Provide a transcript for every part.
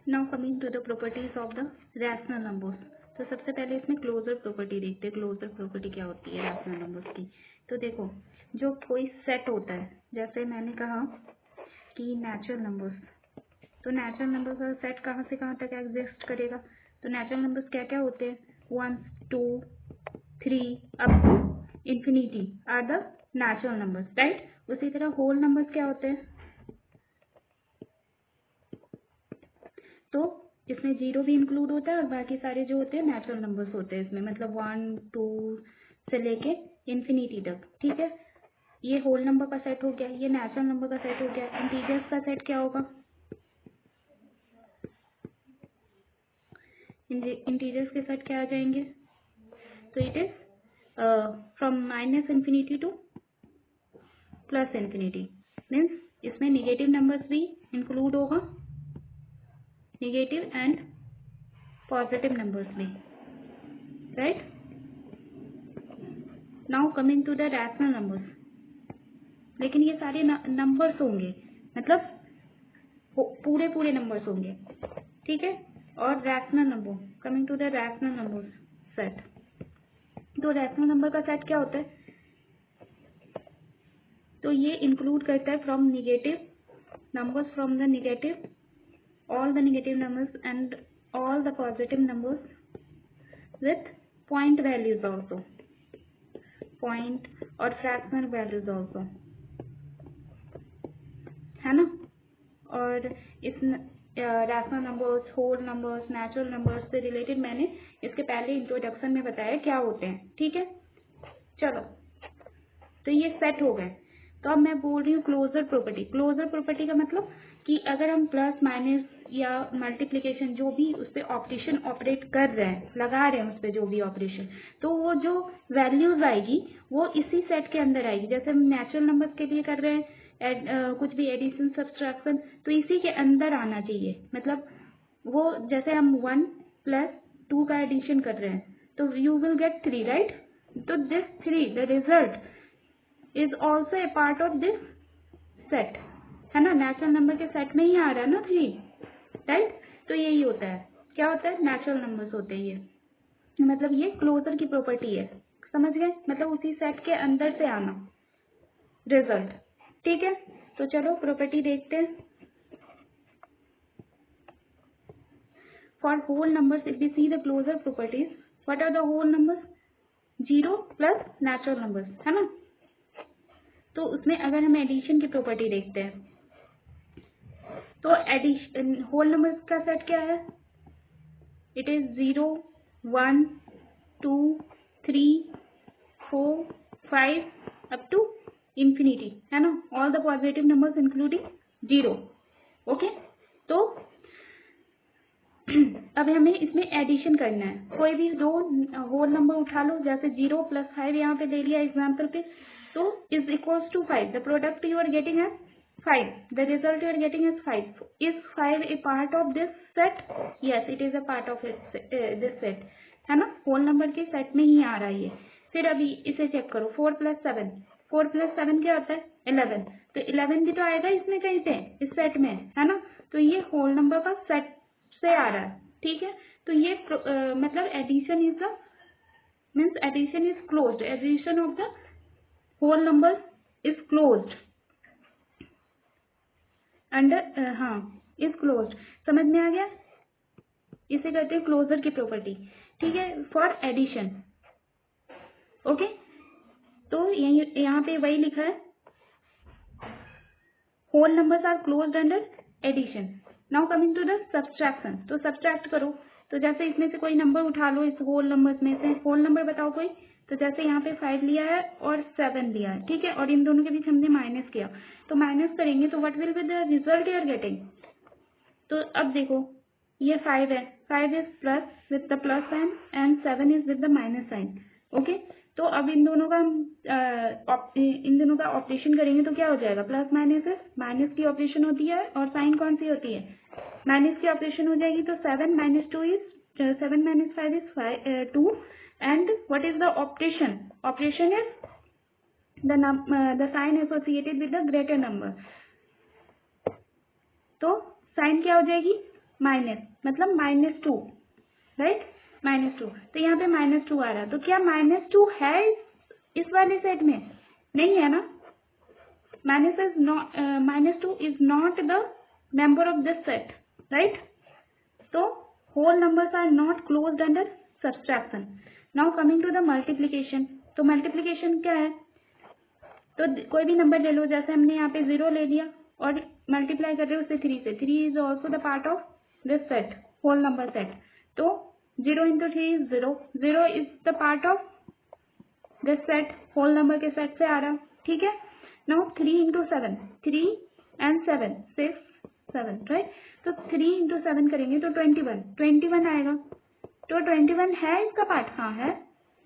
Now coming to the properties of the rational numbers. तो सबसे पहले इसमें क्लोजर प्रॉपर्टी देखते हैं। क्लोजर प्रॉपर्टी क्या होती है रैशनल नंबर्स की। तो देखो, जो कोई सेट होता है, जैसे मैंने कहा कि नेचुरल नंबर्स, तो नेचुरल नंबर्स का सेट कहाँ से कहाँ तक एग्जिस्ट करेगा। तो नेचुरल नंबर्स क्या क्या होते हैं, 1 2 3 up to infinity are the natural numbers, right. उसी तरह होल नंबर्स क्या होते हैं, तो इसमें 0 भी इंक्लूड होता है और बाकी सारे जो होते हैं नेचुरल नंबर्स होते हैं इसमें, मतलब 1 2 से लेके इंफिनिटी तक, ठीक है। ये होल नंबर का सेट हो गया, ये नेचुरल नंबर का सेट हो गया। इंटीजर्स का सेट क्या होगा, इंटीजर्स के सेट क्या आ जाएंगे, तो it is from minus infinity to plus infinity, means इसमें निगेटिव नंबर्स भी इंक्लूड होगा, निगेटिव एंड पॉजिटिव नंबर्स भी, right. Now coming to the rational numbers, लेकिन ये सारे नंबर्स होंगे, मतलब पूरे पूरे नंबर्स होंगे, ठीक है। और rational number, coming to the rational numbers set. तो रैशनल नंबर का सेट क्या होता है, तो ये इंक्लूड करता है from negative numbers, from the negative all the negative numbers and all the positive numbers with point values also, point और fractional values also, है ना। और इस rational numbers, whole numbers, natural numbers से रिलेटेड मैंने इसके पहले इंट्रोडक्शन में बताया क्या होते हैं, ठीक है। चलो, तो ये सेट हो गए। तो अब मैं बोल रही हूँ क्लोजर प्रॉपर्टी। क्लोजर प्रॉपर्टी का मतलब कि अगर हम प्लस माइनस या मल्टीप्लिकेशन जो भी उस पर ऑपरेशन ऑपरेट कर रहे हैं, लगा रहे हैं उस पर जो भी ऑपरेशन, तो वो जो वैल्यूज आएगी वो इसी सेट के अंदर आएगी। जैसे हम नेचुरल नंबर्स के लिए कर रहे हैं कुछ भी एडिशन सब्सट्रैक्शन, तो इसी के अंदर आना चाहिए। मतलब वो जैसे हम 1 + 2 का एडिशन कर रहे हैं तो यू विल गेट 3, राइट। तो this 3 the result is also A part of this set, है ना। नेचुरल नंबर के सेट में ही आ रहा है ना 3, राइट। तो यही होता है, क्या होता है, नेचुरल नंबर्स होते हैं ये, मतलब ये क्लोजर की प्रॉपर्टी है, समझ गए। मतलब उसी सेट के अंदर से आना रिजल्ट, ठीक है। तो चलो प्रॉपर्टी देखते हैं। For whole numbers if we see the closure properties, what are the whole numbers, 0 plus natural numbers, है ना। तो उसमें अगर हम एडिशन की प्रॉपर्टी देखते हैं, तो एडिशन होल नंबर्स का सेट क्या है, it is 0 1 2 3 4 5 up to infinity, है ना। All the positive numbers including 0, okay. तो अब हमें इसमें एडिशन करना है, कोई भी दो होल नंबर उठा लो, जैसे 0 + 5 यहाँ पे ले लिया एग्जाम्पल पे, तो is equals to 5, the product you are getting है 5, the result you are getting is 5। Is 5 a part of this set, yes it is a part of this set, है ना। होल नंबर के set में ही आ रहा है ये। फिर अभी इसे चेक करो, 4 + 7, 4 + 7 क्या होता है 11, तो 11 भी तो आएगा इसमें कहीं पे, इस सेट में, है ना। तो ये होल नंबर का सेट से आ रहा है, ठीक है। तो ये मतलब addition is the means addition is closed, addition of the whole number is closed under, हाँ इज क्लोज्ड, समझ में आ गया। इसे कहते हैं क्लोजर की प्रॉपर्टी, ठीक है, फॉर एडिशन, ओके। तो यहाँ पे वही लिखा है, whole numbers are closed under addition. Now coming to the subtraction, तो सब्सट्रैक्ट करो। तो जैसे इसमें से कोई नंबर उठा लो, इस होल नंबर्स में से होल नंबर बताओ कोई। तो जैसे यहाँ पे 5 लिया है और 7 लिया है, ठीक है, और इन दोनों के बीच हमने माइनस किया, तो माइनस करेंगे तो what will be the result you are getting. तो अब देखो ये 5 है, 5 is plus with the plus sign and 7 is with the minus sign, okay. तो अब इन दोनों का ऑपरेशन करेंगे तो क्या हो जाएगा, प्लस माइनस है, माइनस की ऑपरेशन होती है और साइन कौन सी होती है, माइनस की ऑपरेशन हो जाएगी। तो 7 - 2 is 7 - 5 is 2 and what is the operation, operation is the sign associated with the greater number. तो साइन क्या हो जाएगी, माइनस मतलब -2, राइट, -2। तो यहाँ पे -2 आ रहा है, तो क्या -2 है इस वाले सेट में? नहीं है ना। -2 is not the member of this set, right? So whole numbers are not closed under subtraction. Now coming to the multiplication. तो multiplication क्या है? तो कोई भी नंबर ले लो, जैसे हमने यहाँ पे 0 ले लिया और मल्टीप्लाई कर रहे हो उसे 3 से। 3 is also the part of this set, whole number set. तो 0 into 3 is 0। 0 is the part of this set, whole number के सेट से आ रहा, ठीक है। Now 3 into 7, 3 and 7, 6, 7, right. तो 3 into 7 करेंगे तो 21 आएगा। तो 21 है इसका पार्ट? हाँ है,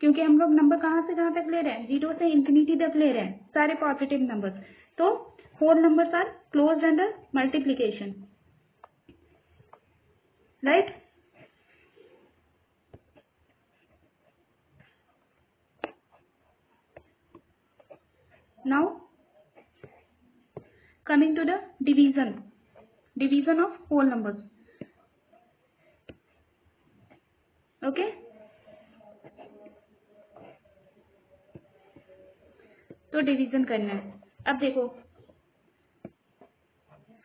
क्योंकि हम लोग नंबर कहाँ से कहाँ तक ले रहे हैं? 0 से इंफिनिटी तक ले रहे हैं, सारे पॉजिटिव नंबर्स। तो whole numbers are closed under multiplication, right. Now coming to the division of whole numbers, okay. तो डिवीजन करना है। अब देखो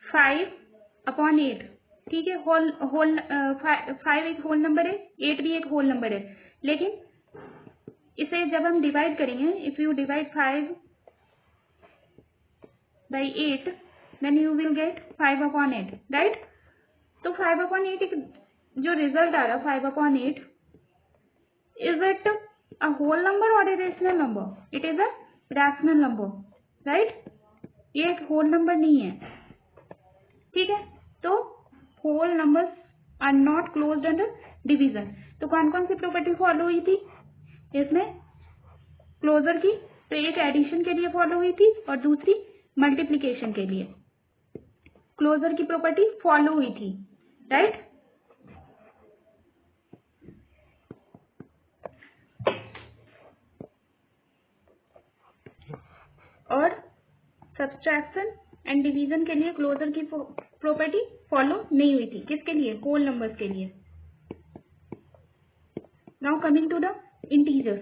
5/8, ठीक है। 5 एक होल नंबर है, 8 भी एक होल नंबर है, लेकिन इसे जब हम डिवाइड करेंगे, if you divide 5/8 then you will get 5/8, right. तो 5/8 एक जो रिजल्ट आ रहा है 5/8, is it a whole number और a rational number? It is a rational number, right. ये एक होल नंबर नहीं है, ठीक है। तो whole numbers are not closed under division. तो कौन कौन सी प्रॉपर्टी फॉलो हुई थी इसमें क्लोजर की? तो एक एडिशन के लिए फॉलो हुई थी और दूसरी मल्टीप्लीकेशन के लिए क्लोजर की प्रॉपर्टी फॉलो हुई थी, राइट। और सब्सट्रैक्शन एंड डिवीजन के लिए क्लोजर की प्रॉपर्टी फॉलो नहीं हुई थी। किसके लिए? होल नंबर्स के लिए। Now coming to the integers.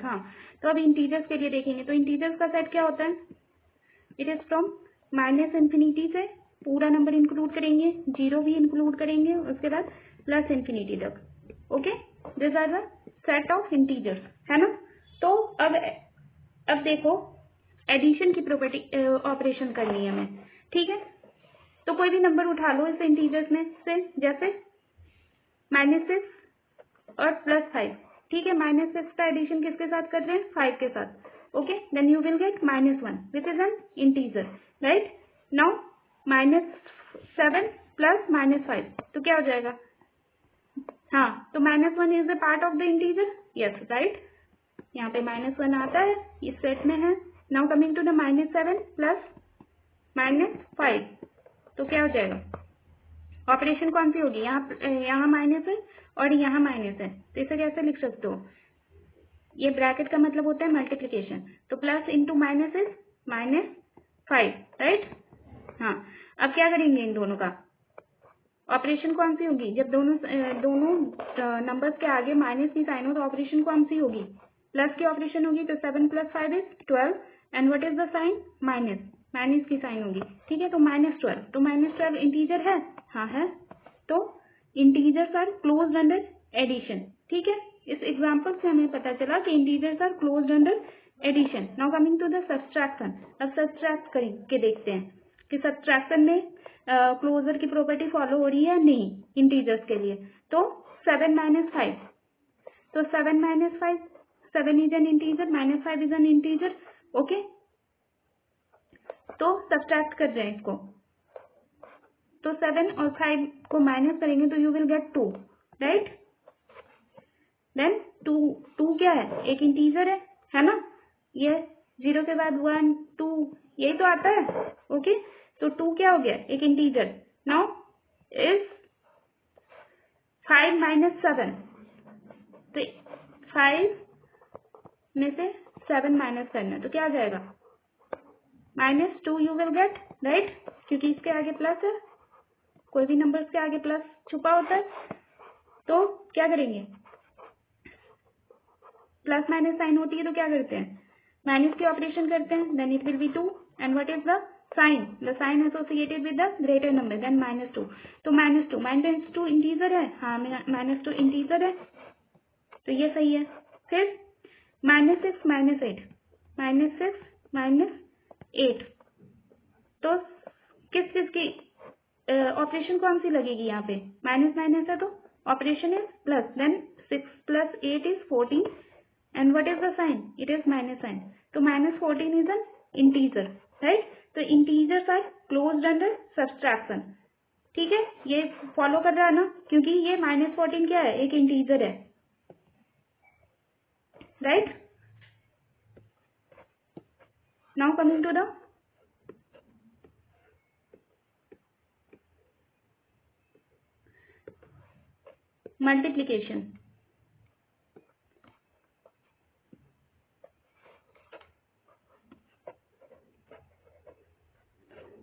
हाँ, तो अब इंटीजर्स के लिए देखेंगे। तो इंटीजर्स का सेट क्या होता है? इट इज फ्रॉम -इन्फिनिटी से पूरा नंबर इंक्लूड करेंगे, 0 भी इंक्लूड करेंगे, उसके बाद +इन्फिनिटी तक, okay. This are the set of integers, है ना। तो अब देखो एडिशन की प्रॉपर्टी ऑपरेशन करनी है हमें, ठीक है। तो कोई भी नंबर उठा लो इस इंटीजर्स में से, जैसे -6 और +5, ठीक है। -6 का एडिशन किसके साथ कर रहे हैं? 5 के साथ, okay. Then you will get -1 which is an integer, right. Now -7 plus -5, तो क्या हो जाएगा? हाँ, तो -1 is the part of the integer, yes, right. यहाँ पे -1 आता है, इस सेट में है। Now coming to the -7 plus -5, तो क्या हो जाएगा? ऑपरेशन कौन सी होगी? यहाँ माइनस है और यहाँ माइनस है, तो इसे कैसे लिख सकते हो? ये ब्रैकेट का मतलब होता है मल्टीप्लिकेशन। तो plus into minus is -5, right. हाँ, अब क्या करेंगे इन दोनों का? ऑपरेशन कौन सी होगी? जब दोनों नंबर्स के आगे माइनस की साइन हो तो ऑपरेशन कौन सी होगी? प्लस की ऑपरेशन होगी। तो 7 + 5 is 12 and what is the sign? Minus की साइन होगी, ठीक है। तो -12, तो -12 इंटीजर है? हाँ है। तो integers are closed under addition, ठीक है। इस एग्जाम्पल से हमें पता चला कि integers are closed under addition. Now coming to the subtraction. अब सब्सट्रैक्ट करके देखते हैं कि सब्सट्रैक्शन में क्लोजर की प्रॉपर्टी फॉलो हो रही है या नहीं इंटीजर्स के लिए। तो 7 - 5, तो 7 - 5, 7 is an integer, -5 is an integer, okay. तो सब्सट्रैक्ट कर रहे हैं इसको। तो 7 और 5 को माइनस करेंगे तो you will get 2, right. Then 2 क्या है? एक इंटीजर है ना। ये 0 के बाद 1, 2 यही तो आता है, ओके। तो 2 क्या हो गया? एक इंटीजर। नाउ इज 5 - 7, तो 5 में से 7 माइनस करना, तो क्या आ जाएगा? -2 यू विल गेट, राइट, क्योंकि इसके आगे प्लस है, कोई भी नंबर के आगे प्लस छुपा होता है, तो क्या करेंगे, प्लस माइनस साइन होती है तो क्या करते हैं, माइनस की ऑपरेशन करते हैं, then it will be 2 and what is the sign associated with the greater number then -2, तो -2 इंटीजर है, हाँ -2 इंटीजर है, तो ये सही है। फिर -6 -8, तो किस चीज की ऑपरेशन कौन सी लगेगी यहाँ पे, माइनस माइनस है तो operation is plus, then 6 + 8 is 14 and what is the sign, it is minus sign, तो -14 इज एन इंटीजर, राइट, तो integers are closed under subtraction, ठीक है, ये फॉलो कर रहा है ना, क्योंकि ये -14 क्या है, एक इंटीजर है, right. Now coming to the multiplication.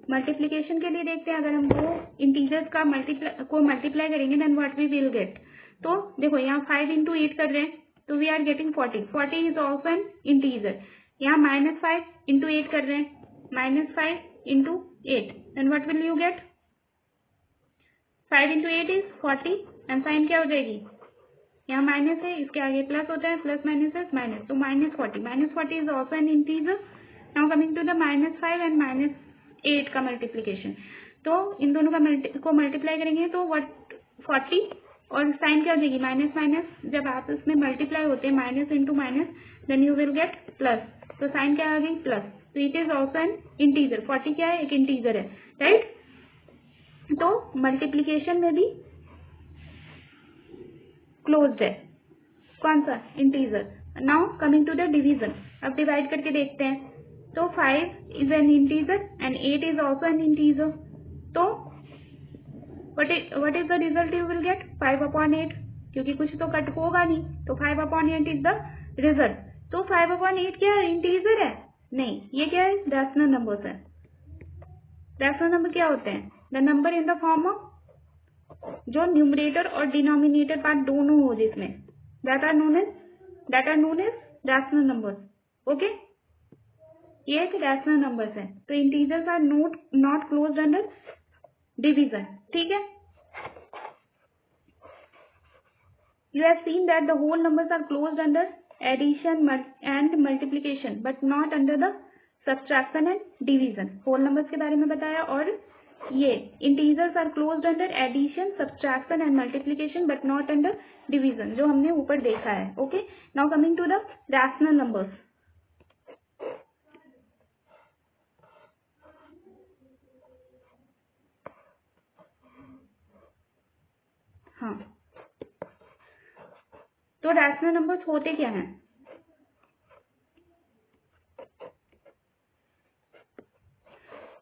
Multiplication के लिए देखते हैं, अगर हम दो इंटीजर्स का मल्टीप्लाई करेंगे then what we will get, तो देखो यहाँ 5 × 8 कर रहे हैं तो we are getting 40 is also an integer, यहाँ -5 × 8 कर रहे हैं, -5 × 8 then what will you get, 5 × 8 is 40 and sign क्या हो जाएगी, यहाँ माइनस है, इसके आगे प्लस होता है, प्लस माइनस है माइनस, तो -40 is also an integer. Now coming to the -5 and -8 का मल्टीप्लीकेशन, तो इन दोनों का को मल्टीप्लाई करेंगे तो व्हाट 40 और साइन क्या हो जाएगी, माइनस माइनस, जब आप इसमें मल्टीप्लाई होते हैं minus into minus then you will get plus, तो साइन क्या आ गई प्लस, तो it is also an integer, 40 क्या है, एक इंटीजर है, राइट, तो मल्टीप्लीकेशन में भी क्लोज्ड है, कौन सा, integer. Now coming to the division, अब डिवाइड करके देखते हैं, तो 5 is an integer and 8 is also an integer, तो what is the result you will get, 5/8, क्योंकि कुछ तो कट होगा नहीं, तो 5/8 इज द रिजल्ट, तो 5/8 क्या है, इंटीजर है, नहीं, ये क्या है, रैशनल नंबर्स है। रैशनल नंबर क्या होते हैं, the number in the form of, जो न्यूमरेटर और डिनोमिनेटर पार्ट दोनों हो जिसमें, that are known as rational numbers, okay, ये एक रैशनल नंबर्स है, तो integers are not closed under division, ठीक है। You have seen that the whole numbers are closed under addition and multiplication, but not under the subtraction and division. whole numbers के बारे में बताया, और ये integers are closed under addition, subtraction and multiplication, but not under division, जो हमने ऊपर देखा है, okay. Now coming to the rational numbers. हाँ, तो रैशनल नंबर्स होते क्या हैं,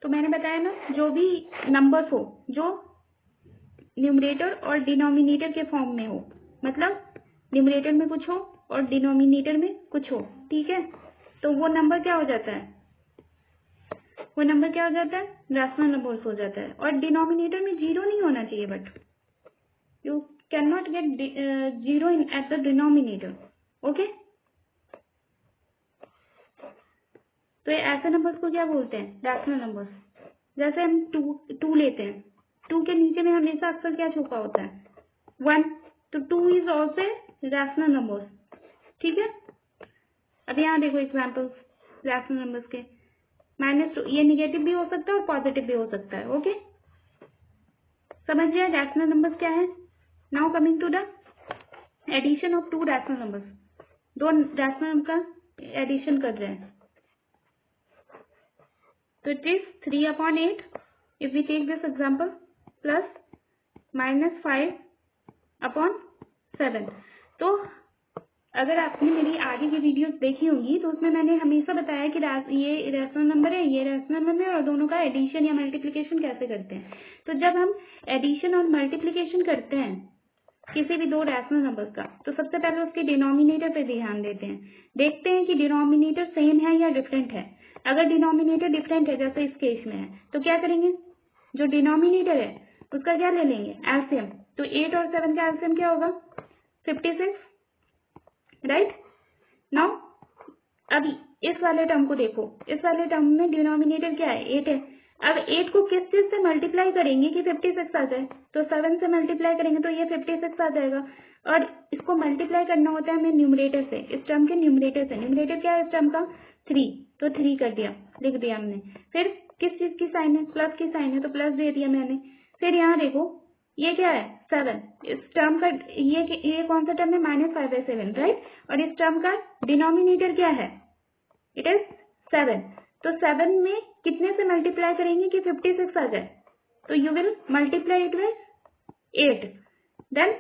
तो मैंने बताया ना, जो भी नंबर्स हो जो न्यूमरेटर और डिनोमिनेटर के फॉर्म में हो, मतलब न्यूमरेटर में कुछ हो और डिनोमिनेटर में कुछ हो, ठीक है, तो वो नंबर क्या हो जाता है, वो नंबर क्या हो जाता है, रैशनल नंबर्स हो जाता है, और डिनोमिनेटर में जीरो नहीं होना चाहिए, but you can not get zero at the denominator, okay. तो ये ऐसे नंबर्स को क्या बोलते हैं, रैशनल नंबर्स। जैसे हम टू लेते हैं, टू के नीचे में हमेशा अक्सर क्या छुपा होता है, 1, तो 2 इज ऑल्सो रैशनल नंबर्स, ठीक है। अब यहाँ देखो एग्जाम्पल्स रैशनल नंबर्स के, -2, ये निगेटिव भी हो सकता है और पॉजिटिव भी हो सकता है, ओके, समझिए रैशनल नंबर्स क्या है। Now coming to the addition of two rational numbers, दो रैशनल नंबर का एडिशन कर रहे हैं, तो it is 3/8 if we take this example plus -5/7। तो अगर आपने मेरी आगे की वीडियोस देखी होंगी तो उसमें मैंने हमेशा बताया कि ये रैशनल नंबर है, ये रैशनल नंबर है, और दोनों का एडिशन या मल्टीप्लिकेशन कैसे करते हैं। तो जब हम एडिशन और मल्टीप्लिकेशन करते हैं किसी भी दो रैशनल नंबर्स का, तो सबसे पहले उसके डिनोमिनेटर पे ध्यान देते हैं, देखते हैं कि डिनोमिनेटर सेम है या डिफरेंट है। अगर डिनोमिनेटर डिफरेंट है जैसे इस केस में है तो क्या करेंगे, जो डिनोमिनेटर है उसका क्या ले लेंगे, एलसीएम। तो 8 और 7 का एलसीएम क्या होगा, 56, राइट। नाउ अब इस वाले टर्म को देखो, इस वाले टर्म में डिनोमिनेटर क्या है, 8 है। अब 8 को किस चीज से मल्टीप्लाई करेंगे कि 56 आ जाए, तो 7 से मल्टीप्लाई करेंगे तो ये 56 आ जाएगा। और इसको मल्टीप्लाई करना होता है हमें न्यूमरेटर से, इस टर्म के न्यूमरेटर से। न्यूमरेटर क्या है इस टर्म का, 3, तो 3 कर दिया, लिख दिया हमने। फिर किस चीज की साइन है, प्लस की साइन है, तो प्लस दे दिया मैंने। फिर यहाँ देखो ये क्या है, 7, इस टर्म का ये कौन सा टर्म है, -5/7, राइट। और इस टर्म का डिनोमिनेटर क्या है, इट इज 7। तो 7 में कितने से मल्टीप्लाई करेंगे कि 56 आ जाए, तो you will multiply it with 8, then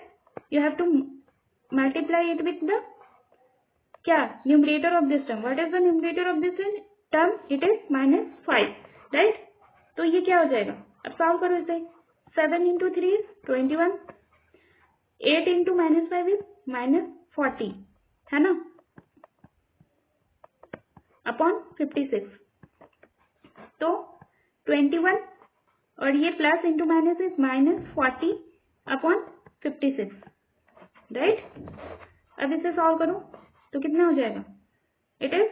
you have to multiply it with the क्या, numerator of this term. What is the numerator of this term, it is -5, right. तो ये क्या हो जाएगा, अब सॉल्व करो इसे। 7 × 3 is 21, 8 × -5 is -40, है ना, अपॉन 56। तो 21 और ये plus into minus is -40 upon 56, right. अब इसे सॉल्व करो तो कितना हो जाएगा, इट इज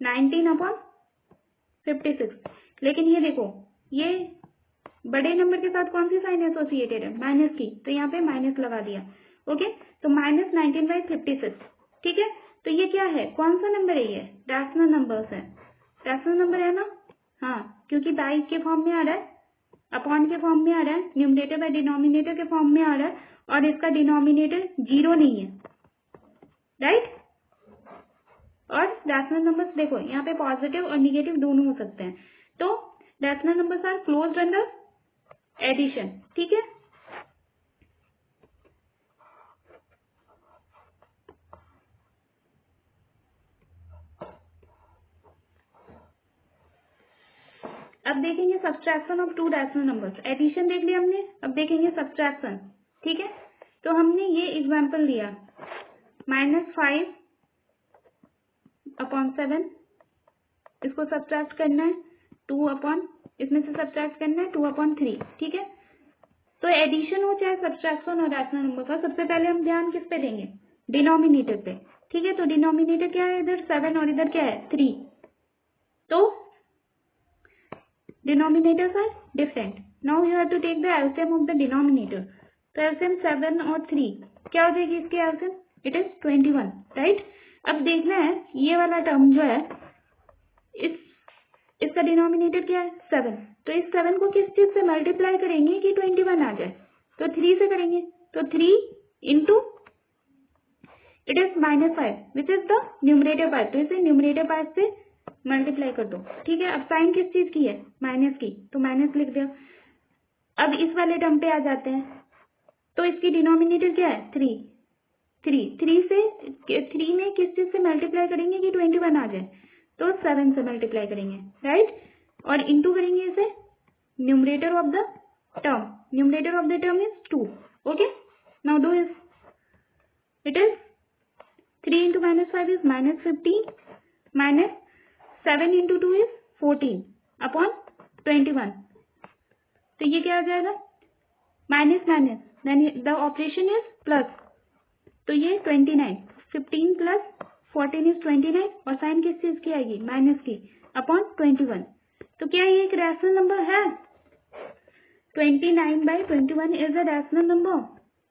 19 अपॉन 56। लेकिन ये देखो ये बड़े नंबर के साथ कौन सी साइन एसोसिएटेड है, माइनस की, तो यहाँ पे माइनस लगा दिया। ओके, तो -19/56, ठीक है। तो ये क्या है, कौन सा नंबर है, ये रैशनल नंबर्स है, रैशनल नंबर है ना, हाँ, क्योंकि बाई के फॉर्म में आ रहा है, अपॉन के फॉर्म में आ रहा है, न्यूमरेटर बाय डिनोमिनेटर के फॉर्म में आ रहा है, और इसका डिनोमिनेटर 0 नहीं है, राइट। और रैशनल नंबर्स देखो यहाँ पे पॉजिटिव और निगेटिव दोनों हो सकते हैं। तो rational numbers are closed under addition, ठीक है। अब देखेंगे subtraction of two rational numbers. Addition देख लिया हमने, अब देखेंगे सब्सट्रैक्शन, ठीक है। तो हमने ये एग्जांपल लिया, -5/7, इसको सब्सट्रैक्ट करना है, 2 अपॉन, इसमें से सब्सट्रैक्ट करना है 2/3, ठीक है। तो एडिशन हो चाहे सब्सट्रैक्शन और रैशनल नंबर का, सबसे पहले हम ध्यान किस पे देंगे, डिनोमिनेटर पे, ठीक है। तो डिनोमिनेटर क्या है, इधर 7 और इधर क्या है 3, तो denominators are different. Now you have to take the LCM of the denominator. तो एलसीएम 7 और 3 क्या हो जाएगी इसकी एलसीएम, इट इज 21, राइट। अब देखना है ये वाला टर्म जो है, इसका डिनोमिनेटर क्या है 7, तो इस 7 को किस चीज से मल्टीप्लाई करेंगे कि 21 आ जाए, तो 3 से करेंगे। तो 3 into it is -5 which is the numerator part, तो इसे न्यूमरेटर पार्ट से मल्टीप्लाई कर दो, ठीक है। अब साइन किस चीज की है, माइनस की, तो माइनस लिख दिया। अब इस वाले टर्म पे आ जाते हैं, तो इसकी डिनोमिनेटर क्या है 3 में किस चीज से मल्टीप्लाई करेंगे कि 21 आ जाए, तो 7 से मल्टीप्लाई करेंगे, राइट। और इंटू करेंगे इसे numerator of the term is 2, okay. Now do इस, it is 3 × -5 is -15, -7 × 2 is 14 upon 21। तो ये क्या आ जाएगा, minus minus, then the operation is plus, तो ये 29, 15 + 14 is 29, और साइन किस चीज की आएगी, माइनस की, अपॉन 21। तो क्या ये एक रैशनल नंबर है, 29/21 is a rational number,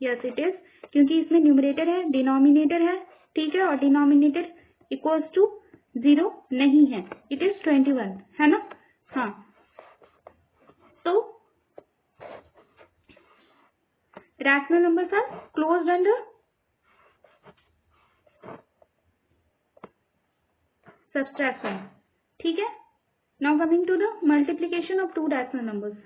yes it is, क्योंकि इसमें न्यूमरेटर है, डिनोमिनेटर है, ठीक है, और डिनोमिनेटर इक्वल्स टू 0 नहीं है, इट इज 21, है ना, हाँ। तो rational numbers are closed under subtraction, ठीक है। Now coming to the multiplication of two rational numbers.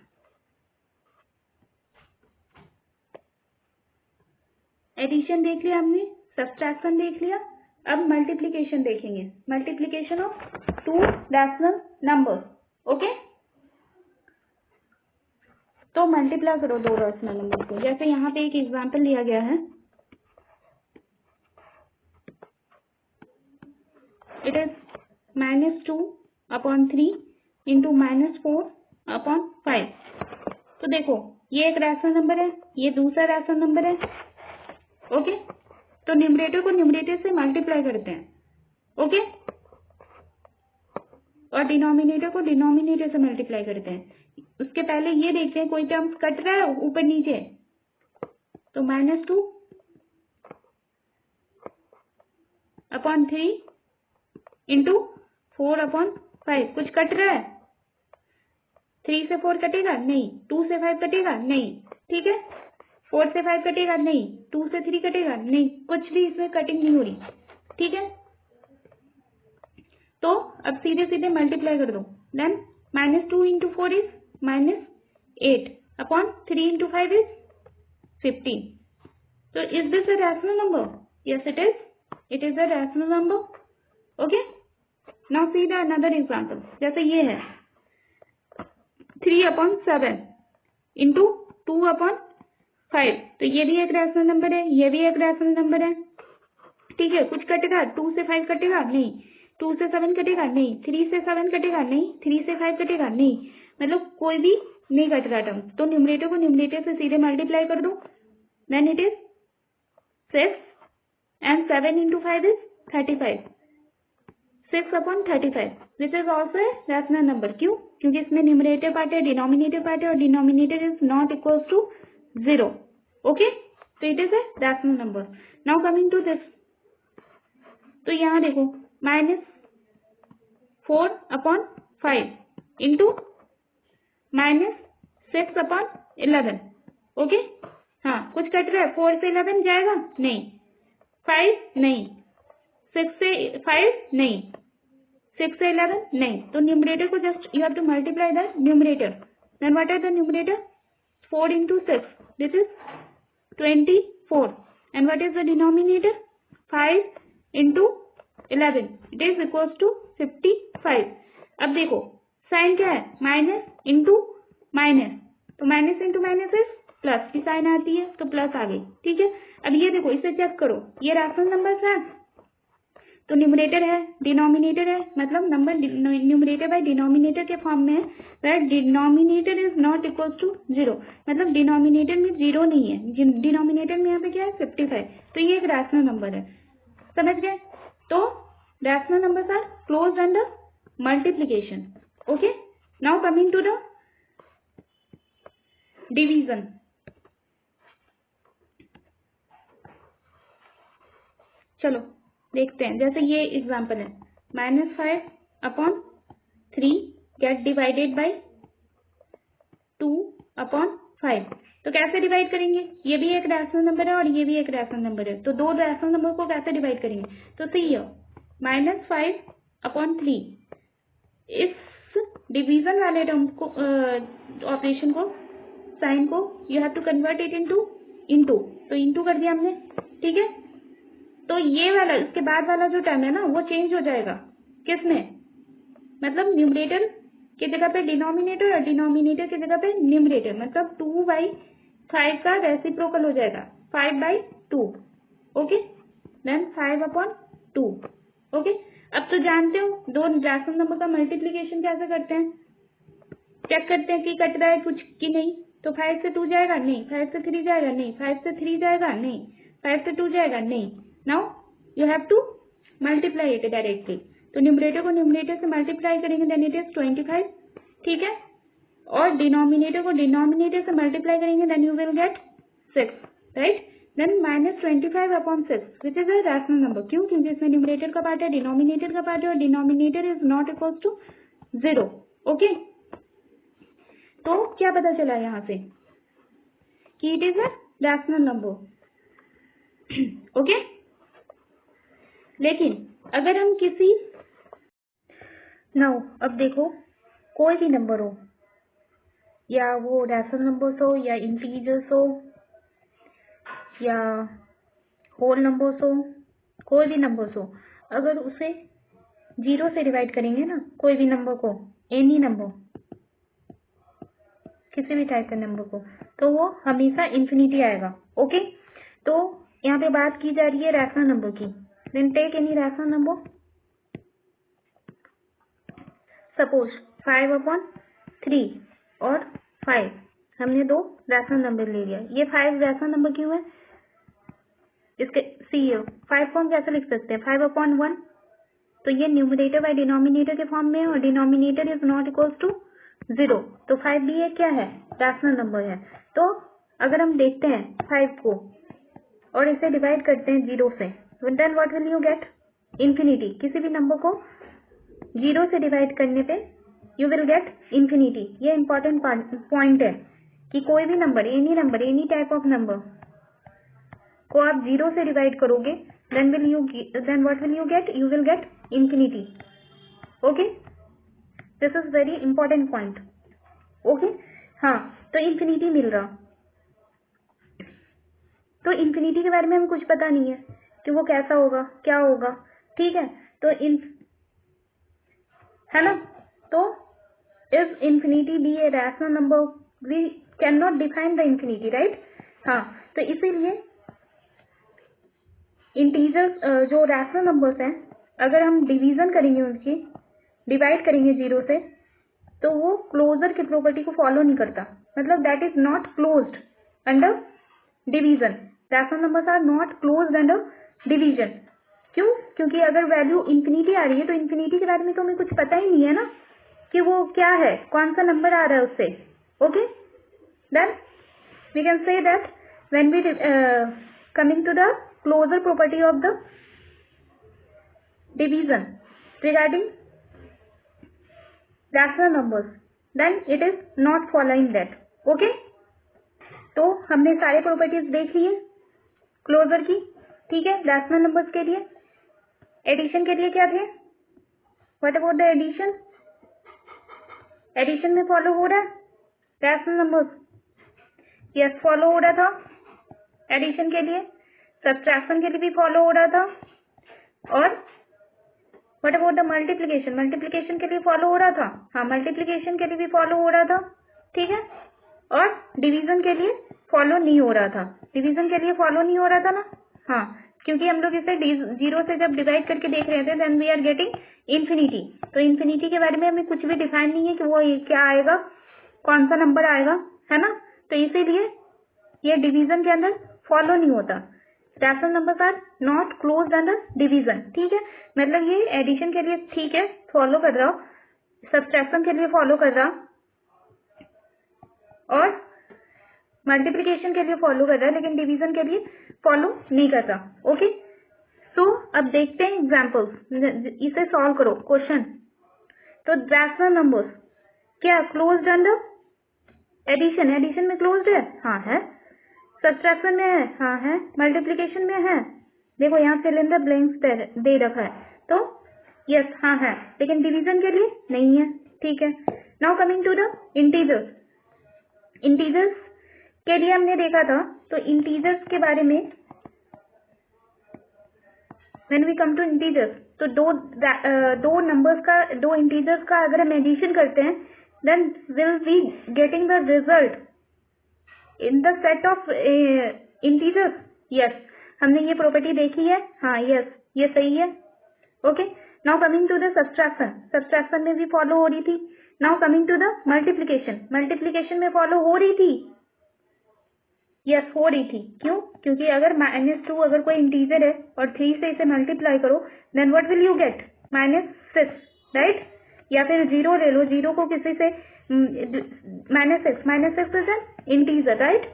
Addition देख लिया हमने, सब्सट्रैक्शन देख लिया, अब मल्टीप्लीकेशन देखेंगे, multiplication of two rational numbers, okay. तो मल्टीप्लाई करो दो रैशनल नंबर को, जैसे यहाँ पे एक एग्जांपल लिया गया है, इट इज -2/3 इंटू -4/5। तो देखो ये एक रैशनल नंबर है, ये दूसरा रैशनल नंबर है। ओके, तो न्यूमरेटर को न्यूमरेटर से मल्टीप्लाई करते हैं। ओके, और डिनोमिनेटर को डिनोमिनेटर से मल्टीप्लाई करते हैं। उसके पहले ये देखते हैं कोई टर्म्स कट रहा है ऊपर नीचे, तो -2/3 इंटू 4/5 कुछ कट रहा है? 3 से 4 कटेगा नहीं, 2 से 5 कटेगा नहीं, ठीक है। 4 से 5 कटेगा नहीं, 2 से 3 कटेगा नहीं, कुछ भी इसमें कटिंग नहीं हो रही, ठीक है। तो अब सीधे सीधे मल्टीप्लाई कर दो। Then -2 into 4 is -8/3 into 5 is 15। So is this a rational number? Yes, it is. It is a rational number. Okay. Now see the another example. जैसे ये है 3/7 इंटू 2/5। तो ये भी एक रैशनल नंबर है, ये भी एक रैशनल नंबर है, ठीक है। कुछ कटेगा? 2 से 5 कटेगा नहीं, 2 से 7 कटेगा नहीं, 3 से 7 कटेगा नहीं, 3 से 5 कटेगा नहीं, मतलब कोई भी नहीं कट रहा टर्म। तो न्यूमरेटर को न्यूमरेटर से सीधे मल्टीप्लाई कर दो। Then it is 6 and 7 into 5 is 35. 6/35 which is also a rational number. क्यों? क्योंकि इसमें न्यूमरेटर पार्ट है, डिनोमिनेटर पार्ट है, और denominator is not equals to 0. Okay, तो it is a rational number. Now coming to this, तो यहाँ देखो -4/5 इंटू -6/11। ओके, हाँ कुछ कट रहा है? 4 से 11 जाएगा नहीं, 5 नहीं, 6 से 5 नहीं, 6 से 11 नहीं। तो न्यूमरेटर को just you have to multiply the numerator. Then what are the numerator? 4 into 6 this is 24 and what is the denominator? 5 into 11 it is equals to 55। अब देखो साइन क्या है? माइनस इंटू माइनस, तो minus into minus is plus की sign आती है, तो plus आ गई, ठीक है। अब ये देखो, इसे चेक करो, ये रैशनल नंबर है, तो न्यूमरेटर है, डिनोमिनेटर है, मतलब नंबर न्यूमरेटर बाय डिनोमिनेटर के फॉर्म में है, that denominator is not equal to 0, मतलब डिनोमिनेटर में 0 नहीं है, डिनोमिनेटर में यहाँ पे क्या है? 55। तो ये एक रैशनल नंबर है, समझ गए? तो rational numbers are closed under multiplication. Okay, now coming to the division. चलो देखते हैं, जैसे ये एग्जांपल है, -5/3 गेट डिवाइडेड बाय 2/5। तो कैसे डिवाइड करेंगे? ये भी एक रैशनल नंबर है और ये भी एक रैशनल नंबर है, तो दो रैशनल नंबर को कैसे डिवाइड करेंगे? तो सी हियर -5/3, इस डिवीजन वाले टर्म को ऑपरेशन को, साइन को you have to convert it into, तो इनटू कर दिया हमने, ठीक है। तो ये वाला, इसके बाद वाला जो टर्म है ना, वो चेंज हो जाएगा। किसमें? मतलब न्यूमरेटर की जगह पे डिनोमिनेटर और डिनोमिनेटर की जगह पे न्यूमरेटर, मतलब 2/5 का रेसिप्रोकल हो जाएगा 5/2। Okay, then 5/2। ओके, अब तो जानते हो दो रैशनल नंबर का मल्टीप्लीकेशन कैसे करते हैं, चेक करते हैं कि कट रहा है कुछ कि नहीं। तो 5 से 2 जाएगा नहीं, 5 से 3 जाएगा नहीं, 5 से 3 जाएगा नहीं, 5 से 2 जाएगा नहीं। Now you have to multiply it directly, तो न्यूमरेटर को न्यूमरेटर से मल्टीप्लाई करेंगे, देन इट इज 25, ठीक है। और डिनोमिनेटर को डिनोमिनेटर से मल्टीप्लाई करेंगे, then you will get 6, right. Then -25/6 which is a rational number. क्यों? क्योंकि इसमें न्यूमरेटर का पार्ट है, डिनोमिनेटर का पार्ट है, और denominator is not equal to 0। Okay, तो क्या पता चला यहाँ से कि it is a rational number. Okay, लेकिन अगर हम किसी नाउ, अब देखो कोई भी नंबर हो, या वो रैशनल नंबर्स हो, या इंटीजर्स हो, या होल नंबर्स हो, कोई भी नंबर्स हो, अगर उसे 0 से डिवाइड करेंगे ना, कोई भी नंबर को, एनी नंबर, किसी भी टाइप के नंबर को, तो वो हमेशा इंफिनिटी आएगा। ओके, तो यहाँ पे बात की जा रही है रैशनल नंबर की। Then take any rational number, suppose 5/3 और 5 हमने दो रैशनल नंबर ले लिया। ये 5 रैशनल नंबर क्यों है? इसके सी 5 फॉर्म कैसे लिख सकते हैं? 5/1, तो ये न्यूमरेटर बाय डिनोमिनेटर के फॉर्म में है और denominator is not equal to 0, तो 5 भी एक क्या है? रैशनल नंबर है। तो अगर हम देखते हैं 5 को और इसे डिवाइड करते हैं 0 से, then what will you get? Infinity. किसी भी नंबर को 0 से डिवाइड करने पे यू विल गेट इंफिनिटी। ये इंपॉर्टेंट पॉइंट है कि कोई भी number, any type of number को आप 0 से डिवाइड करोगे, then what will you get? You will get infinity. Okay, this is very important point. Okay, हाँ, तो इंफिनिटी मिल रहा। तो इंफिनिटी के बारे में हमें कुछ पता नहीं है कि वो कैसा होगा, क्या होगा, ठीक है। तो है ना, तो is infinity be a rational number? We can not define the infinity, right. हाँ, तो इसीलिए इंटीजर्स जो रैशनल नंबर्स हैं, अगर हम डिवीजन करेंगे, उनकी डिवाइड करेंगे 0 से, तो वो क्लोजर की प्रॉपर्टी को फॉलो नहीं करता। मतलब that is not closed under division. Rational numbers are not closed under division. क्यों? क्योंकि अगर वैल्यू इंफिनिटी आ रही है तो इंफिनिटी के बारे में तो हमें कुछ पता ही नहीं है ना कि वो क्या है, कौन सा नंबर आ रहा है उससे। Okay, then we can say that when we coming to the closure property of the division regarding rational numbers, then it is not following that. Okay, तो हमने सारे प्रॉपर्टीज देख लिए क्लोजर की, ठीक है। रैशनल नंबर्स के लिए, एडिशन के लिए क्या थे? What about the addition? Addition में फॉलो हो रहा है रैशनल नंबर्स? यस, फॉलो हो रहा था एडिशन के लिए। सब्ट्रैक्शन के लिए भी फॉलो हो रहा था। और what about the multiplication? Multiplication के लिए फॉलो हो रहा था। हाँ, मल्टीप्लिकेशन के लिए भी फॉलो हो रहा था, ठीक है। और डिवीजन के लिए फॉलो नहीं हो रहा था। डिवीजन के लिए फॉलो नहीं हो रहा था ना, हाँ, क्योंकि हम लोग इसे 0 से जब डिवाइड करके देख रहे थे, then we are getting infinity. तो इंफिनिटी के बारे में हमें कुछ भी डिफाइन नहीं है कि वो क्या आएगा, कौन सा नंबर आएगा, है ना। तो इसीलिए ये डिवीजन के अंदर फॉलो नहीं होता। Rational numbers are not closed under division, ठीक है। मतलब ये एडिशन के लिए ठीक है, फॉलो कर रहा, सब्ट्रैक्शन के लिए फॉलो कर रहा, और मल्टीप्लिकेशन के लिए फॉलो कर रहा है, लेकिन डिवीजन के लिए फॉलो नहीं कर रहा। ओके, सो अब देखते हैं एग्जाम्पल्स। इसे सॉल्व करो क्वेश्चन। तो रैशनल नंबर्स क्या क्लोज्ड अंडर एडिशन? एडिशन में क्लोज्ड है, हाँ है। सब्ट्रैक्शन में है, हाँ है। मल्टीप्लिकेशन में है, देखो यहाँ फिल इन द ब्लैंक्स दे रखा है, तो यस, हाँ है। लेकिन डिवीजन के लिए नहीं है, ठीक है। Now coming to the integers. Integers के लिए हमने देखा था, तो इंटीजर्स के बारे में when we come to integers, तो दो नंबर्स का, दो इंटीजर्स का अगर हम एडिशन करते हैं, then will be getting the result in the set of integers. Yes, हमने ये प्रॉपर्टी देखी है, हाँ यस, ये सही है। Okay, now coming to the subtraction. Subtraction में भी फॉलो हो रही थी। Now coming to the multiplication. Multiplication में फॉलो हो रही थी, यस हो रही थी। क्यों? क्योंकि अगर -2 अगर कोई इंटीजर है और 3 से इसे मल्टीप्लाई करो, then what will you get? -6, right. या फिर 0 ले लो, 0 को किसी से -6 इज एन इंटीजर, राइट,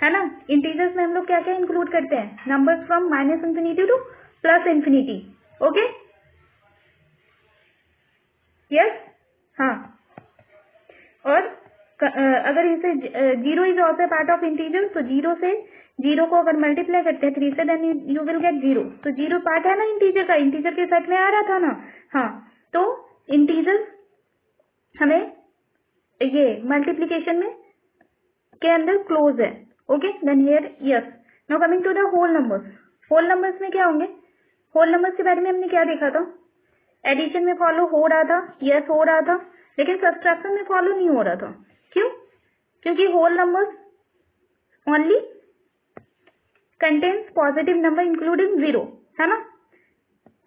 है ना। इंटीजर्स में हम लोग क्या क्या इंक्लूड करते हैं? Numbers from -∞ to +∞। Okay, yes, हाँ। और अगर इसे 0 is also part of integer, तो 0 से 0 को अगर मल्टीप्लाई करते हैं 3 से, देन यू विल गेट 0। तो 0 पार्ट है ना इंटीजर का, इंटीजर के सेट में आ रहा था ना, हाँ। तो इंटीजर हमें ये मल्टीप्लिकेशन में के अंदर क्लोज है। Okay, then here yes. Now coming to the whole numbers. Whole numbers में क्या होंगे? होल नंबर्स के बारे में हमने क्या देखा था? एडिशन में फॉलो हो रहा था, यस हो रहा था, लेकिन सब्ट्रैक्शन में फॉलो नहीं हो रहा था। क्यों? क्योंकि whole numbers only contains positive number including 0, है ना।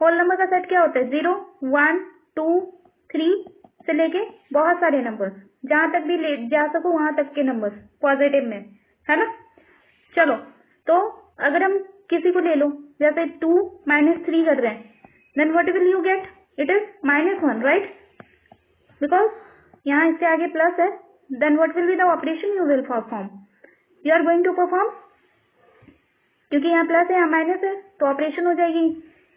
होल नंबर का सेट क्या होता है? 0, 1, 2, 3 से लेके बहुत सारे नंबर्स, जहां तक भी ले जा सको वहां तक के नंबर्स पॉजिटिव में, है ना। चलो, तो अगर हम किसी को ले लो, जैसे 2 - 3 कर रहे हैं, then what will you get? It is -1, right? Because यहाँ इससे आगे प्लस है, then what will be the operation you will perform? You are going to perform, क्योंकि यहाँ प्लस है यहाँ माइनस है, तो ऑपरेशन हो जाएगी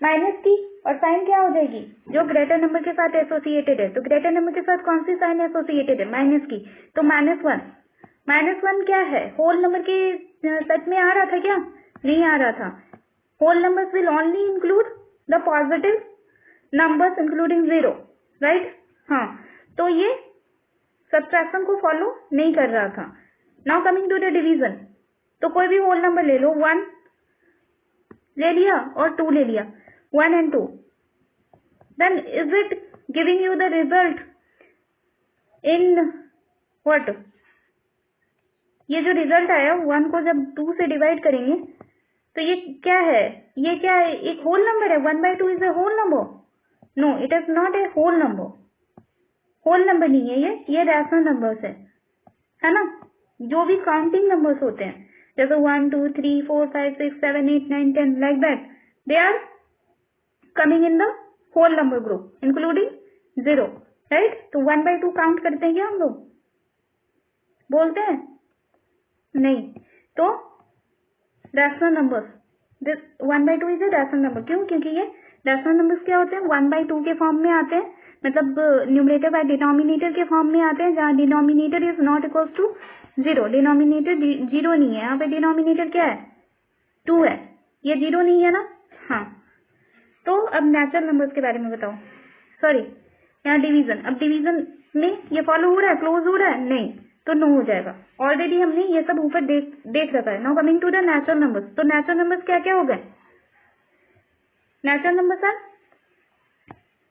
माइनस की, और साइन क्या हो जाएगी? जो ग्रेटर नंबर के साथ एसोसिएटेड है। तो ग्रेटर नंबर के साथ कौन सी साइन एसोसिएटेड है? माइनस की, तो -1। -1 क्या है? होल नंबर के सेट में आ रहा था क्या? नहीं आ रहा था। Whole numbers will only include the positive numbers including 0, right? हाँ, तो ये सब्ट्रैक्शन को फॉलो नहीं कर रहा था। Now coming to the division, तो कोई भी होल नंबर ले लो, 1 ले लिया और 2 ले लिया, 1 and 2, then is it giving you the result in what? ये जो रिजल्ट आया 1 को जब 2 से डिवाइड करेंगे तो ये क्या है? ये क्या है? एक होल नंबर है। 1/2 is a whole number? No, it is not a whole number. Whole number नहीं है ये रैशनल नंबर्स है ना। जो भी काउंटिंग नंबर्स होते हैं, जैसे 1 2 3 4 5 6 7 8 9 10 like that, they are coming in the whole number group including 0, right? तो 1/2 काउंट करते हैं क्या हम लोग? बोलते हैं नहीं। तो rational numbers, this 1/2 is a rational number. क्यों? क्योंकि ये रैशनल नंबर्स क्या होते हैं? 1/2 के फॉर्म में आते हैं, मतलब न्यूमरेटर बाय डिनोमिनेटर के फॉर्म में आते हैं, जहाँ denominator is not equal to 0। Denominator 0 नहीं है, यहाँ पे डिनोमिनेटर क्या है? 2 है। ये 0 नहीं है ना। हाँ, तो अब नेचुरल नंबर्स के बारे में बताओ। सॉरी, यहाँ डिवीजन। अब डिवीजन में ये फॉलो हो रहा है, क्लोज हो रहा है? नहीं, तो नो हो जाएगा। ऑलरेडी हमने ये सब ऊपर देख रखा है। Now coming to the natural numbers, तो नेचुरल नंबर्स क्या क्या हो गए? Natural numbers are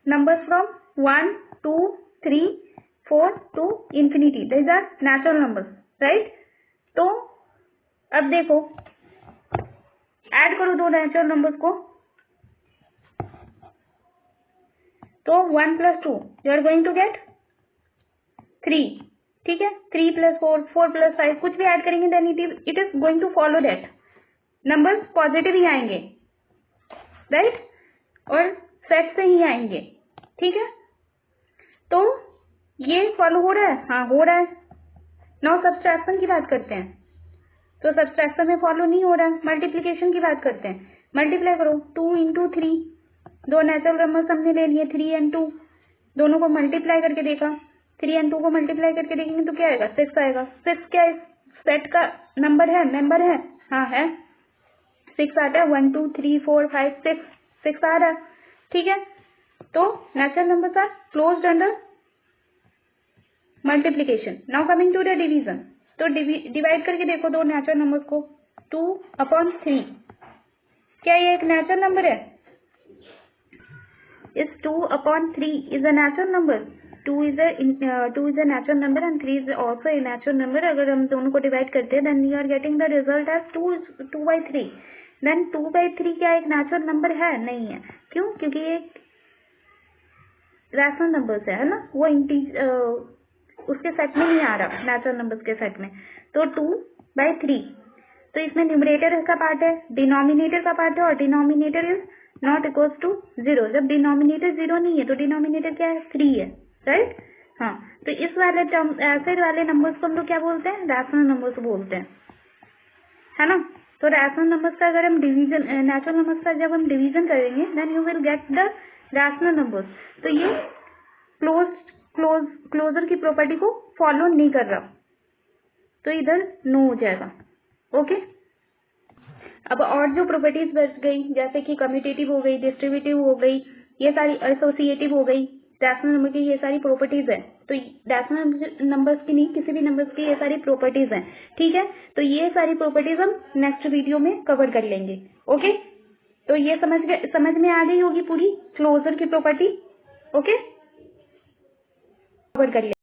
numbers from 1 2 3 4 to infinity. These are natural numbers, right? तो अब देखो, ऐड करो दो नेचुरल नंबर्स को, तो 1 + 2 you are going to get 3, ठीक है? 3 + 4 4 + 5 कुछ भी ऐड करेंगे then it is going to follow that, numbers positive ही आएंगे, राइट? और सेट से ही आएंगे, ठीक है? तो ये फॉलो हो रहा है? हाँ, हो रहा है। नाउ सब्सट्रैक्शन की बात करते हैं, तो सब्सट्रैक्शन में फॉलो नहीं हो रहा है। मल्टीप्लिकेशन की बात करते हैं, मल्टीप्लाई करो 2 × 3, दो नेचुरल नंबर्स हमने ले लिए 3 and 2, दोनों को मल्टीप्लाई करके देखा, 3 and 2 को मल्टीप्लाई करके देखेंगे तो क्या आएगा? 6 आएगा। 6 क्या इस सेट का नंबर है? मेंबर है? हाँ है, 6 आता है। 1 2 3 4 5 6 6 आ रहा है, ठीक है? तो natural numbers are closed under multiplication. Now coming to the division, तो डिवाइड करके देखो दो नेचुरल नंबर्स को। 2/3, क्या ये एक नेचुरल नंबर है? Is 2/3 is a natural number? 2 is a natural number and 3 is also a natural number. अगर हम दोनों को डिवाइड करते हैं then you are getting the result as 2/3। Then 2/3 क्या एक नेचुरल नंबर है? नहीं है। क्यों? क्योंकि ये रैशनल नंबर्स है ना, वो उसके सेट में नहीं आ रहा, नेचुरल नंबर्स के सेट में। तो 2/3, तो इसमें न्यूमरेटर का पार्ट है, डिनोमिनेटर का पार्ट है, और denominator is not equal to 0। जब डिनोमिनेटर 0 नहीं है तो डिनोमिनेटर क्या है? 3 है, राइट? हाँ, तो इस वाले टर्म, ऐसे वाले नंबर्स को हम लोग क्या बोलते हैं? रैशनल नंबर्स बोलते हैं, है ना। तो रैशनल नंबर्स का अगर हम डिवीजन, नेचुरल नंबर्स का जब हम डिवीजन करेंगे then you will get the rational numbers. तो ये क्लोजर की प्रॉपर्टी को फॉलो नहीं कर रहा, तो इधर नो हो जाएगा, ओके? अब और जो प्रॉपर्टीज बच गई, जैसे कि कम्यूटेटिव हो गई, डिस्ट्रीब्यूटिव हो गई, ये सारी एसोसिएटिव हो गई, रैशनल नंबर की ये सारी प्रॉपर्टीज है। तो रैशनल नंबर्स की नहीं, किसी भी नंबर्स की ये सारी प्रॉपर्टीज हैं, ठीक है? तो ये सारी प्रॉपर्टीज हम नेक्स्ट वीडियो में कवर कर लेंगे, ओके? तो ये समझ में आ गई होगी पूरी क्लोजर की प्रॉपर्टी, ओके? कवर कर लेंगे।